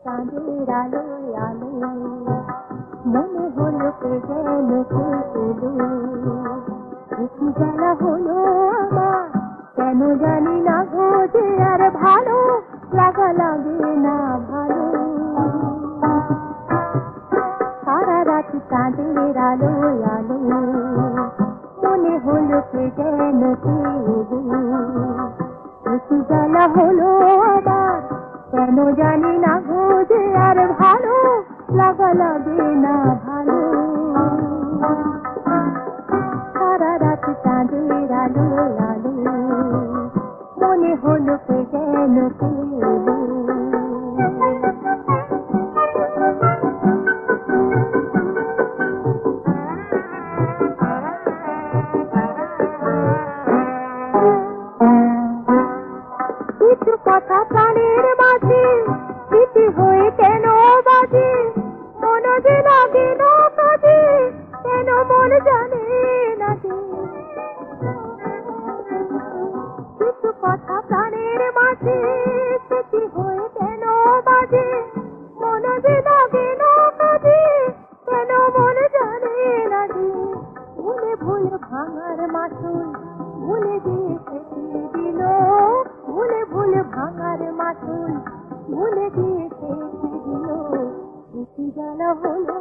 চাঁদের আলোয় আলোয় মনে হলো কে যেন কে এলো, কি জ্বালা হলো আমার কেন জানি না গো, যে আর ভালো লাগা লাগে না ভালো। সারা রাত চাঁদের আলোয় আলোয় মনে হলো কে যেন কে এলো, কি জ্বালা হলো আমার কেন জানি না গো, যে আর ভালো লাগা লাগে না ভালো। সারা রাত চাঁদের আলোয় আলোয় মনে হলো কে যেন কে এলো। কিছু কথা প্রাণের মাঝে স্মৃতি হয়ে কেন বাজে, মন যে লাগে না কাজে কেন মন জানে না যে। কিছু কথা প্রাণের মাঝে স্মৃতি হয়ে কেন বাজে, মন যে লাগে না কাজে কেন মন জানে না যে। ভুলে ভুলে ভাঙার মাসুল ভুলে দিয়ে খেতে দিল, ভুলে ভুলে ভাঙার মাসুল ভুলে দিয়ে খেতে দিল, কি জ্বালা হলো